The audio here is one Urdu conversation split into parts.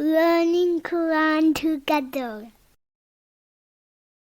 learning Quran together.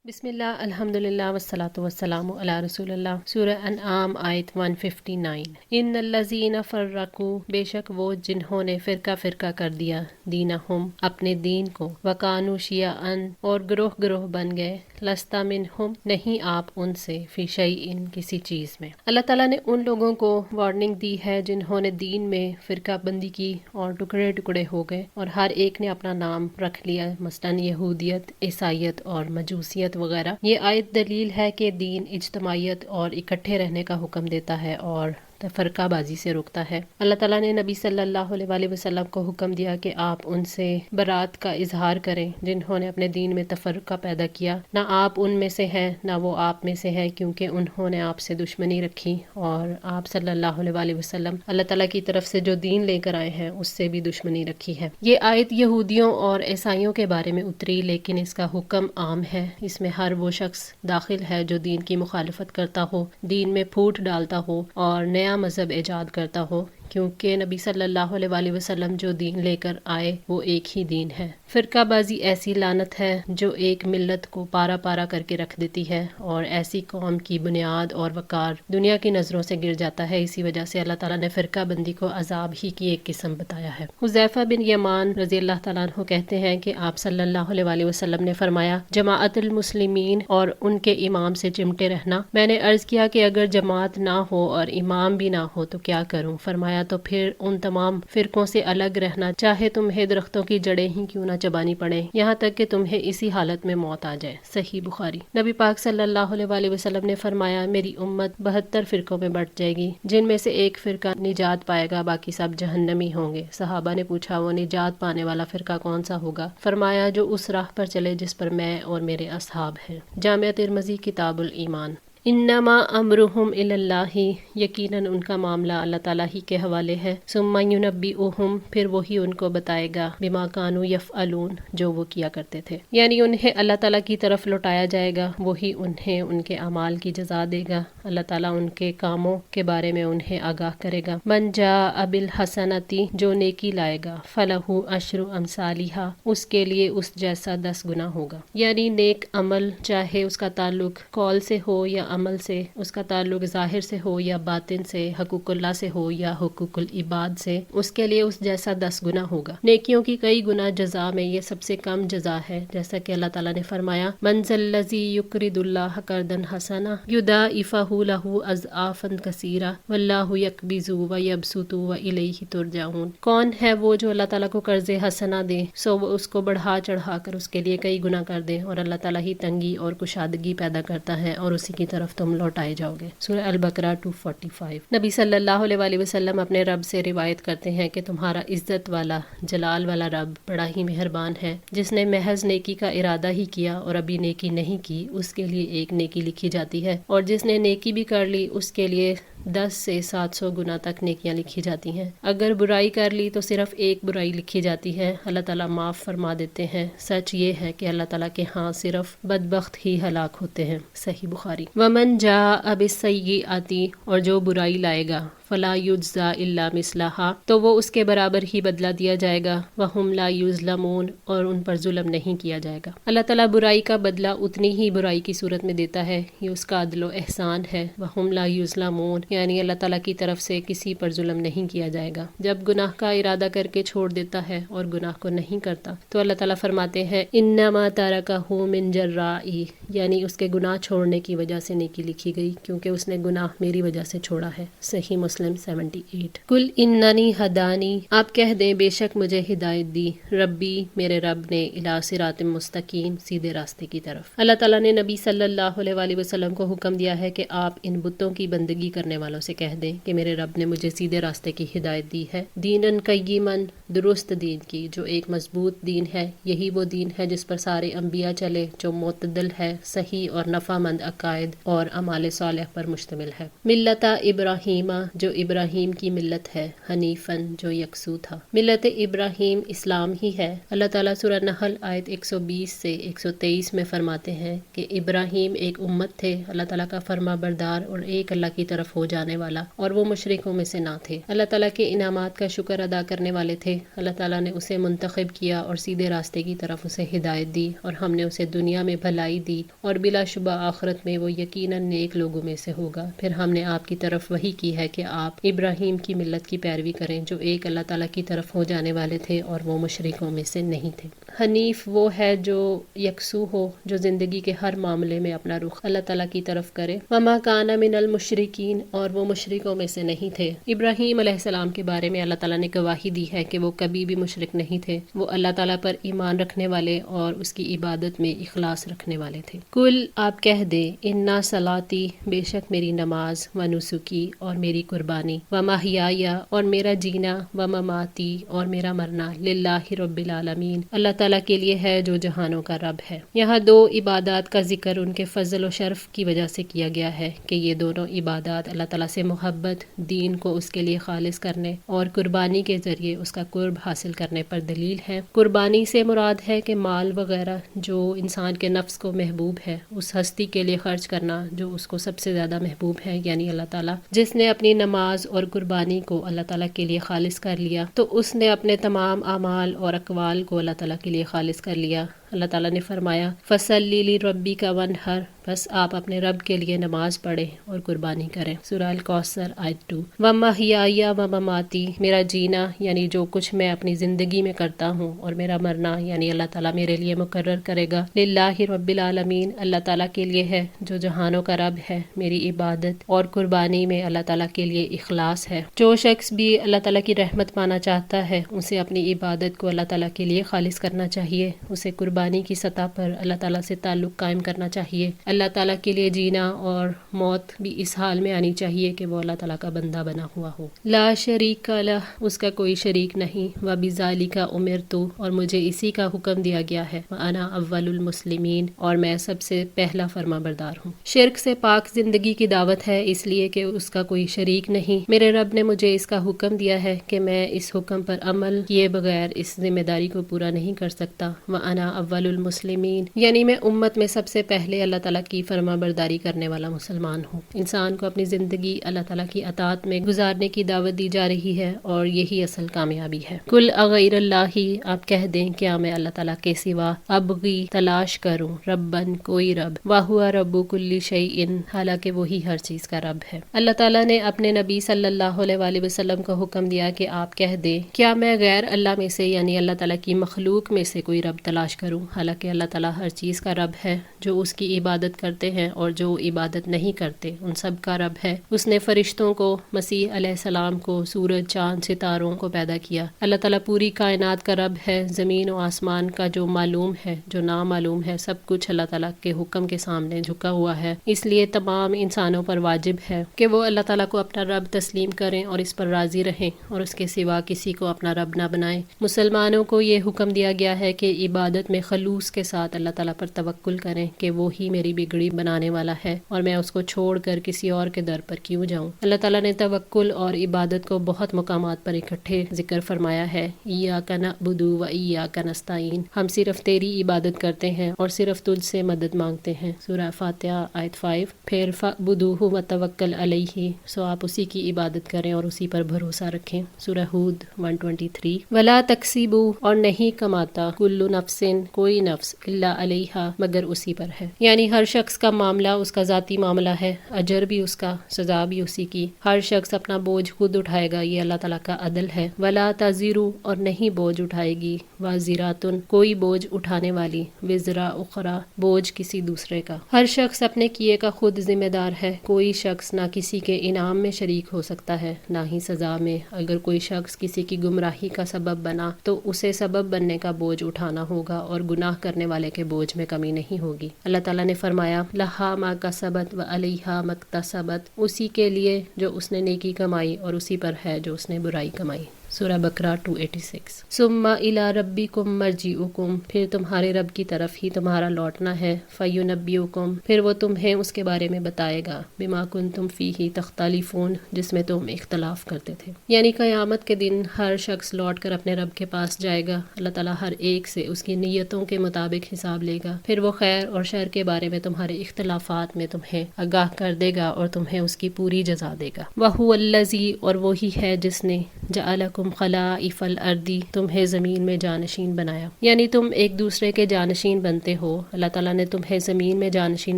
بسم اللہ الحمدللہ والصلاۃ والسلام علی رسول اللہ۔ سورہ انعام آیت 159۔ ان الذین فرقوا، بے شک وہ جنہوں نے فرقہ فرقہ کر دیا، دینہم اپنے دین کو، وکانوا شیعاً اور گروہ گروہ بن گئے، لست منہم نہیں آپ ان سے، فی شیء کسی چیز میں۔ اللہ تعالیٰ نے ان لوگوں کو وارننگ دی ہے جنہوں نے دین میں فرقہ بندی کی اور ٹکڑے ٹکڑے ہو گئے اور ہر ایک نے اپنا نام رکھ لیا، مثلاً یہودیت، عیسائیت اور مجوسیت وغیرہ۔ یہ آیت دلیل ہے کہ دین اجتماعیت اور اکٹھے رہنے کا حکم دیتا ہے اور فرقہ بازی سے روکتا ہے۔ اللہ تعالیٰ نے نبی صلی اللہ علیہ وآلہ وسلم کو حکم دیا کہ آپ ان سے برات کا اظہار کریں جنہوں نے اپنے دین میں تفرقہ پیدا کیا۔ نہ آپ ان میں سے ہیں نہ وہ آپ میں سے ہیں، کیونکہ انہوں نے آپ سے دشمنی رکھی اور آپ صلی اللہ علیہ وآلہ وسلم اللہ تعالیٰ کی طرف سے جو دین لے کر آئے ہیں اس سے بھی دشمنی رکھی ہے۔ یہ آیت یہودیوں اور عیسائیوں کے بارے میں اتری، لیکن اس کا حکم عام ہے۔ اس میں ہر وہ شخص داخل ہے جو دین کی مخالفت کرتا ہو، دین میں پھوٹ ڈالتا ہو اور نیا مذہب ایجاد کرتا ہو، کیونکہ نبی صلی اللہ علیہ وآلہ وسلم جو دین لے کر آئے وہ ایک ہی دین ہے۔ فرقہ بازی ایسی لعنت ہے جو ایک ملت کو پارا پارا کر کے رکھ دیتی ہے اور ایسی قوم کی بنیاد اور وقار دنیا کی نظروں سے گر جاتا ہے۔ اسی وجہ سے اللہ تعالیٰ نے فرقہ بندی کو عذاب ہی کی ایک قسم بتایا ہے۔ حذیفہ بن یمان رضی اللہ تعالیٰ عنہ کہتے ہیں کہ آپ صلی اللہ علیہ وآلہ وسلم نے فرمایا، جماعت المسلمین اور ان کے امام سے چمٹے رہنا۔ میں نے عرض کیا کہ اگر جماعت نہ ہو اور امام بھی نہ ہو تو کیا کروں؟ فرمایا تو پھر ان تمام فرقوں سے الگ رہنا، چاہے تمہیں درختوں کی جڑیں ہی کیوں نہ چبانی پڑے، یہاں تک کہ تمہیں اسی حالت میں موت آ جائے۔ صحیح بخاری۔ نبی پاک صلی اللہ علیہ وآلہ وسلم نے فرمایا، میری امت 72 فرقوں میں بٹ جائے گی، جن میں سے ایک فرقہ نجات پائے گا، باقی سب جہنمی ہوں گے۔ صحابہ نے پوچھا، وہ نجات پانے والا فرقہ کون سا ہوگا؟ فرمایا، جو اس راہ پر چلے جس پر میں اور میرے اصحاب ہیں۔ جامعہ ترمذی کتاب الایمان۔ انما امرهم الی اللہ، یقیناً ان کا معاملہ اللہ تعالیٰ ہی کے حوالے ہے۔ ثم ینبئہم، پھر وہی ان کو بتائے گا، بما کانوا یفعلون، جو وہ کیا کرتے تھے، یعنی انہیں اللہ تعالیٰ کی طرف لوٹایا جائے گا، وہی انہیں ان کے اعمال کی جزا دے گا۔ اللہ تعالیٰ ان کے کاموں کے بارے میں انہیں آگاہ کرے گا۔ من جاء بالحسنۃ، جو نیکی لائے گا، فلہ عشر امثالھا، اس کے لیے اس جیسا 10 گنا ہوگا۔ یعنی نیک عمل چاہے اس کا تعلق قول سے ہو یا عمل سے، اس کا تعلق ظاہر سے ہو یا باطن سے، حقوق اللہ سے ہو یا حقوق العباد سے، اس کے لیے اس جیسا 10 گنا ہوگا۔ نیکیوں کی کئی گنا جزا میں یہ سب سے کم جزا ہے، جیسا کہ اللہ تعالیٰ نے فرمایا، من ذا الذی یقرض اللہ قرضا حسنا یضاعفہ لہ اضعافا کثیرہ واللہ یقبض ویبسط والیہ ترجعون۔ کون ہے وہ جو اللہ تعالیٰ کو قرض حسنا دے سو وہ اس کو بڑھا چڑھا کر اس کے لیے کئی گنا کر دے، اور اللہ تعالیٰ ہی تنگی اور کشادگی پیدا کرتا ہے اور اسی کی طرف تم لوٹائے جاؤ گے۔ سورہ البقرہ 245۔ نبی صلی اللہ علیہ وآلہ وسلم اپنے رب سے روایت کرتے ہیں کہ تمہارا عزت والا جلال والا رب بڑا ہی مہربان ہے، جس نے محض نیکی کا ارادہ ہی کیا اور ابھی نیکی نہیں کی، اس کے لیے ایک نیکی لکھی جاتی ہے، اور جس نے نیکی بھی کر لی اس کے لیے 10 سے 700 گنا تک نیکیاں لکھی جاتی ہیں۔ اگر برائی کر لی تو صرف ایک برائی لکھی جاتی ہے، اللہ تعالیٰ معاف فرما دیتے ہیں۔ سچ یہ ہے کہ اللہ تعالیٰ کے ہاں صرف بدبخت ہی ہلاک ہوتے ہیں۔ صحیح بخاری۔ ومن جاء بالسیئۃ، اور جو برائی لائے گا، فلا یجزی الا مثلھا، تو وہ اس کے برابر ہی بدلہ دیا جائے گا، وہم لا یظلمون، اور ان پر ظلم نہیں کیا جائے گا۔ اللہ تعالیٰ برائی کا بدلہ اتنی ہی برائی کی صورت میں دیتا ہے، یہ اس کا عدل و احسان ہے۔ وہم لا یظلمون، یعنی اللہ تعالیٰ کی طرف سے کسی پر ظلم نہیں کیا جائے گا۔ جب گناہ کا ارادہ کر کے چھوڑ دیتا ہے اور گناہ کو نہیں کرتا تو اللہ تعالیٰ فرماتے ہیں، انما ترکہ من جرائی، یعنی اس کے گناہ چھوڑنے کی وجہ سے نیکی لکھی گئی، کیونکہ اس نے گناہ میری وجہ سے چھوڑا ہے۔ صحیح مسلم 78۔ کل اننی ہدانی، آپ کہہ دیں بے شک مجھے ہدایت دی، ربی میرے رب نے، الی صراط مستقیم، سیدھے راستے کی طرف۔ اللہ تعالیٰ نے نبی صلی اللہ علیہ وآلہ وسلم کو حکم دیا ہے کہ آپ ان بتوں کی بندگی کرنے والوں سے کہہ دیں کہ میرے رب نے مجھے سیدھے راستے کی ہدایت دی ہے، دیناً قیماً، درست دین کی، جو ایک مضبوط دین ہے، یہی وہ دین ہے جس پر سارے انبیاء چلے، جو معتدل ہے، صحیح اور نفع مند عقائد اور اعمال صالح پر مشتمل ہے۔ ملت ابراہیم، جو ابراہیم کی ملت ہے، حنیفن جو یکسو تھا۔ ملت ابراہیم اسلام ہی ہے۔ اللہ تعالیٰ سورہ نحل آیت 120 سے 123 میں فرماتے ہیں کہ ابراہیم ایک امت تھے، اللہ تعالیٰ کا فرما بردار اور ایک اللہ کی طرف ہو جانے والا، اور وہ مشرکوں میں سے نہ تھے۔ اللہ تعالیٰ کے انعامات کا شکر ادا کرنے والے تھے۔ اللہ تعالیٰ نے اسے منتخب کیا اور سیدھے راستے کی طرف اسے ہدایت دی، اور ہم نے اسے دنیا میں بھلائی دی، اور بلا شبہ آخرت میں وہ یقیناً نیک لوگوں میں سے ہوگا۔ پھر ہم نے آپ کی طرف وحی کی ہے کہ آپ ابراہیم کی ملت کی پیروی کریں، جو ایک اللہ تعالیٰ کی طرف ہو جانے والے تھے اور وہ مشرکوں میں سے نہیں تھے۔ حنیف وہ ہے جو یکسو ہو، جو زندگی کے ہر معاملے میں اپنا رخ اللہ تعالیٰ کی طرف کرے۔ وما کان من المشرکین، اور وہ مشرکوں میں سے نہیں تھے۔ ابراہیم علیہ السلام کے بارے میں اللہ تعالیٰ نے گواہی دی ہے کہ وہ کبھی بھی مشرک نہیں تھے، وہ اللہ تعالیٰ پر ایمان رکھنے والے اور اس کی عبادت میں اخلاص رکھنے والے تھے۔ کل آپ کہہ دیں، انا صلاتی، بے شک میری نماز، و نسکی، اور میری قربانی، و محیایا، اور میرا جینا، و مماتی، اور میرا مرنا، للہ رب العالمین، اللہ تعالیٰ کے لیے ہے جو جہانوں کا رب ہے۔ یہاں دو عبادات کا ذکر ان کے فضل و شرف کی وجہ سے کیا گیا ہے کہ یہ دونوں عبادات اللہ تعالیٰ سے محبت، دین کو اس کے لیے خالص کرنے اور قربانی کے ذریعے اس کا قرب حاصل کرنے پر دلیل ہے۔ قربانی سے مراد ہے کہ مال وغیرہ جو انسان کے نفس کو محبوب ہے، اس ہستی کے لیے خرچ کرنا جو اس کو سب سے زیادہ محبوب ہے، یعنی اللہ تعالیٰ۔ جس نے اپنی نماز اور قربانی کو اللہ تعالیٰ کے لیے خالص کر لیا تو اس نے اپنے تمام اعمال اور اقوال کو اللہ تعالیٰ کے لیے خالص کر لیا۔ اللہ تعالیٰ نے فرمایا فَصَلِّ لِرَبِّكَ وَانْحَرْ، بس آپ اپنے رب کے لیے نماز پڑھیں اور قربانی کریں۔ سورہ الکوثر آیت 2۔ وَمَحْیَایَ وَمَمَاتِی، میرا جینا یعنی جو کچھ میں اپنی زندگی میں کرتا ہوں، اور میرا مرنا یعنی اللہ تعالیٰ میرے لیے مقرر کرے گا، للہ رب العالمین، اللہ تعالیٰ کے لیے ہے جو جہانوں کا رب ہے۔ میری عبادت اور قربانی میں اللہ تعالیٰ کے لیے اخلاص ہے۔ جو شخص بھی اللہ تعالیٰ کی رحمت پانا چاہتا ہے، اسے اپنی عبادت کو اللہ تعالیٰ کے لیے خالص کرنا چاہیے، اسے قربانی کی سطح پر اللہ تعالیٰ سے تعلق قائم کرنا چاہیے۔ اللہ تعالیٰ کے لیے جینا اور موت بھی اس حال میں آنی چاہیے کہ وہ اللہ تعالیٰ کا بندہ بنا ہوا ہو۔ لا شریک لہ، اس کا کوئی شریک نہیں۔ وبذالک امرت، اور مجھے اسی کا حکم دیا گیا ہے۔ وانا اول المسلمین، اور میں سب سے پہلا فرما بردار ہوں۔ شرک سے پاک زندگی کی دعوت ہے، اس لیے کہ اس کا کوئی شریک نہیں۔ میرے رب نے مجھے اس کا حکم دیا ہے کہ میں اس حکم پر عمل کیے بغیر اس ذمہ داری کو پورا نہیں کر سکتا۔ وانا اول المسلمین، یعنی میں امت میں سب سے پہلے اللہ تعالیٰ کی فرما برداری کرنے والا مسلمان ہوں۔ انسان کو اپنی زندگی اللہ تعالیٰ کی اطاعت میں گزارنے کی دعوت دی جا رہی ہے، اور یہی اصل کامیابی ہے۔ کل اغیر اللہ، آپ کہہ دیں کیا میں اللہ تعالیٰ کے سوا ابغی تلاش کروں ربن، کوئی رب، وہو رب کل شیء، حالانکہ وہی ہر چیز کا رب ہے۔ اللہ تعالیٰ نے اپنے نبی صلی اللہ علیہ وآلہ وسلم کو حکم دیا کہ آپ کہہ دیں کیا میں غیر اللہ میں سے یعنی اللہ تعالیٰ کی مخلوق میں سے کوئی رب تلاش کروں، حالانکہ اللہ تعالیٰ ہر چیز کا رب ہے۔ جو اس کی عبادت کرتے ہیں اور جو عبادت نہیں کرتے ان سب کا رب ہے۔ اس نے فرشتوں کو، مسیح علیہ السلام کو، سورج، چاند، ستاروں کو پیدا کیا۔ اللہ تعالیٰ پوری کائنات کا رب ہے۔ زمین و آسمان کا جو معلوم ہے، جو نامعلوم ہے، سب کچھ اللہ تعالیٰ کے حکم کے سامنے جھکا ہوا ہے۔ اس لیے تمام انسانوں پر واجب ہے کہ وہ اللہ تعالیٰ کو اپنا رب تسلیم کریں اور اس پر راضی رہیں، اور اس کے سوا کسی کو اپنا رب نہ بنائیں۔ مسلمانوں کو یہ حکم دیا گیا ہے کہ عبادت میں خلوص کے ساتھ اللہ تعالیٰ پر توکل کریں کہ وہی میری بگڑی بنانے والا ہے، اور میں اس کو چھوڑ کر کسی اور کے در پر کیوں جاؤں۔ اللہ تعالیٰ نے توکل اور عبادت کو بہت مقامات پر اکٹھے ذکر فرمایا ہے۔ ایاک نعبد و ایاک نستعین، ہم صرف تیری عبادت کرتے ہیں اور صرف تجھ سے مدد مانگتے ہیں۔ سورہ فاتحہ آیت 5۔ پھر فاعبدوہ وتوکل علیہ، سو آپ اسی کی عبادت کریں اور اسی پر بھروسہ رکھیں۔ سورہ ہود 123۔ ولا تکسب، اور نہیں کماتا، کل نفس، کوئی نفس، الا علیہا، مگر اسی پر ہے، یعنی ہر شخص کا معاملہ اس کا ذاتی معاملہ ہے، اجر بھی اس کا، سزا بھی اسی کی۔ ہر شخص اپنا بوجھ خود اٹھائے گا، یہ اللہ تعالیٰ کا عدل ہے۔ ولا تزر، اور نہیں بوجھ اٹھائے گی، وازرۃ، کوئی بوجھ اٹھانے والی، وزر اخری، بوجھ کسی دوسرے کا۔ ہر شخص اپنے کیے کا خود ذمہ دار ہے۔ کوئی شخص نہ کسی کے انعام میں شریک ہو سکتا ہے، نہ ہی سزا میں۔ اگر کوئی شخص کسی کی گمراہی کا سبب بنا تو اسے سبب بننے کا بوجھ اٹھانا ہوگا، اور گناہ کرنے والے کے بوجھ میں کمی نہیں ہوگی۔ اللہ تعالیٰ نے فرمایا لہا ما کسبت و علیہا مکتسبت، اسی کے لیے جو اس نے نیکی کمائی اور اسی پر ہے جو اس نے برائی کمائی۔ سورہ بقرہ 286۔ ثم الی ربکم مرجعکم، پھر تمہارے رب کی طرف ہی تمہارا لوٹنا ہے، فینبئکم، پھر وہ تمہیں اس کے بارے میں بتائے گا، بما کنتم فیہ تختلفون، جس میں تم اختلاف کرتے تھے۔ یعنی قیامت کے دن ہر شخص لوٹ کر اپنے رب کے پاس جائے گا، اللہ تعالیٰ ہر ایک سے اس کی نیتوں کے مطابق حساب لے گا، پھر وہ خیر اور شر کے بارے میں تمہارے اختلافات میں تمہیں آگاہ کر دے گا اور تمہیں اس کی پوری جزا دے گا۔ وَهُوَ الَّذِي، اور وہی ہے جس نے جعلکم خلائف الارض، تمہیں زمین میں جانشین بنایا، یعنی تم ایک دوسرے کے جانشین بنتے ہو۔ اللہ تعالیٰ نے تمہیں زمین میں جانشین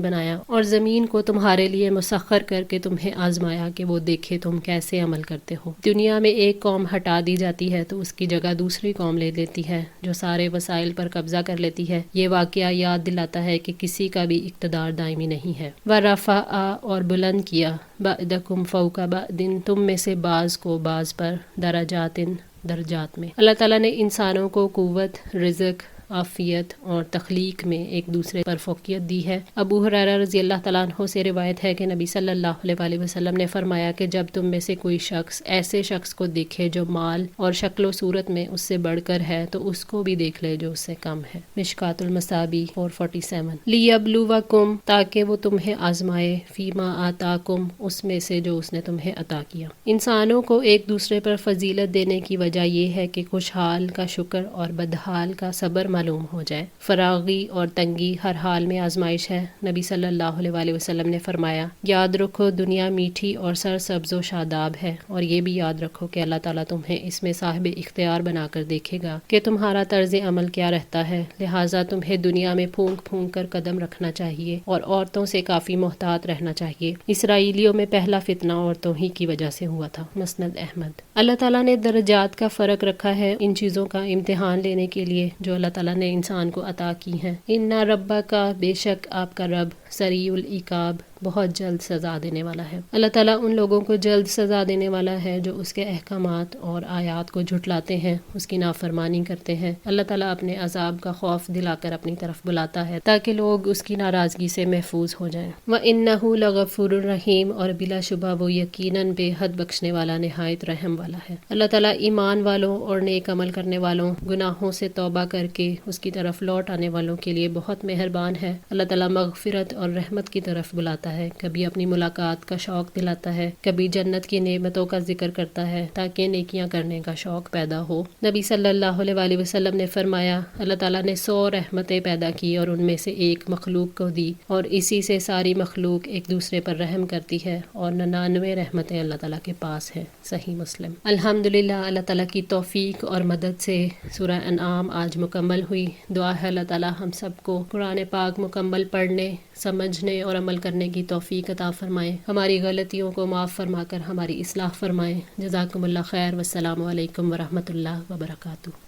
بنایا اور زمین کو تمہارے لیے مسخر کر کے تمہیں آزمایا کہ وہ دیکھے تم کیسے عمل کرتے ہو۔ دنیا میں ایک قوم ہٹا دی جاتی ہے تو اس کی جگہ دوسری قوم لے لیتی ہے جو سارے وسائل پر قبضہ کر لیتی ہے۔ یہ واقعہ یاد دلاتا ہے کہ کسی کا بھی اقتدار دائمی نہیں ہے۔ وَرَفَعَ، اور بلند کیا، بَعْدَكُمْ فَوْقَ بَعْدٍ، تم میں سے بعض کو بعض پر، درجات میں۔ اللہ تعالیٰ نے انسانوں کو قوت، رزق، عافیت اور تخلیق میں ایک دوسرے پر فوقیت دی ہے۔ ابو ہریرہ رضی اللہ تعالیٰ عنہ سے روایت ہے کہ نبی صلی اللہ علیہ وآلہ وسلم نے فرمایا کہ جب تم میں سے کوئی شخص ایسے شخص کو دیکھے جو مال اور شکل و صورت میں اس سے بڑھ کر ہے تو اس کو بھی دیکھ لے جو اس سے کم ہے۔ مشکوٰۃ المصابیح 447۔ لیبلوکم، تاکہ وہ تمہیں آزمائے، فیما آتاکم، اس میں سے جو اس نے تمہیں عطا کیا۔ انسانوں کو ایک دوسرے پر فضیلت دینے کی وجہ یہ ہے کہ خوشحال کا شکر اور بدحال کا صبر معلوم ہو جائے۔ فراغی اور تنگی ہر حال میں آزمائش ہے۔ نبی صلی اللہ علیہ وآلہ وسلم نے فرمایا، یاد رکھو دنیا میٹھی اور سرسبز و شاداب ہے، اور یہ بھی یاد رکھو کہ اللہ تعالیٰ تمہیں اس میں صاحب اختیار بنا کر دیکھے گا کہ تمہارا طرز عمل کیا رہتا ہے، لہٰذا تمہیں دنیا میں پھونک پھونک کر قدم رکھنا چاہیے اور عورتوں سے کافی محتاط رہنا چاہیے۔ اسرائیلیوں میں پہلا فتنہ عورتوں ہی کی وجہ سے ہوا تھا۔ مسند احمد۔ اللہ تعالیٰ نے درجات کا فرق رکھا ہے ان چیزوں کا امتحان لینے کے لیے جو اللہ تعالیٰ نے انسان کو عطا کی ہیں۔ ان ربک، بے شک آپ کا رب، سریع العقاب، بہت جلد سزا دینے والا ہے۔ اللہ تعالیٰ ان لوگوں کو جلد سزا دینے والا ہے جو اس کے احکامات اور آیات کو جھٹلاتے ہیں، اس کی نافرمانی کرتے ہیں۔ اللہ تعالیٰ اپنے عذاب کا خوف دلا کر اپنی طرف بلاتا ہے تاکہ لوگ اس کی ناراضگی سے محفوظ ہو جائیں۔ وَإِنَّهُ لَغَفُورٌ رَحِيمٌ، اور بلا شبہ وہ یقیناً بے حد بخشنے والا، نہایت رحم والا ہے۔ اللہ تعالیٰ ایمان والوں اور نیک عمل کرنے والوں، گناہوں سے توبہ کر کے اس کی طرف لوٹ آنے والوں کے لیے بہت مہربان ہے۔ اللہ تعالیٰ مغفرت اور رحمت کی طرف بلاتا ہے، کبھی اپنی ملاقات کا شوق دلاتا ہے، کبھی جنت کی نعمتوں کا ذکر کرتا ہے تاکہ نیکیاں کرنے کا شوق پیدا ہو۔ نبی صلی اللہ علیہ وآلہ وسلم نے فرمایا، اللہ تعالیٰ نے 100 رحمتیں پیدا کی اور ان میں سے ایک مخلوق کو دی، اور اسی سے ساری مخلوق ایک دوسرے پر رحم کرتی ہے، اور 99 رحمتیں اللہ تعالیٰ کے پاس ہیں۔ صحیح مسلم۔ الحمدللہ، اللہ تعالیٰ کی توفیق اور مدد سے سورہ انعام آج مکمل ہوئی۔ دعا ہے اللہ تعالیٰ ہم سب کو قرآن پاک مکمل پڑھنے، سمجھنے اور عمل کرنے کی توفیق عطا فرمائے، ہماری غلطیوں کو معاف فرما کر ہماری اصلاح فرمائے۔ جزاکم اللہ خیر، والسلام علیکم ورحمۃ اللہ وبرکاتہ۔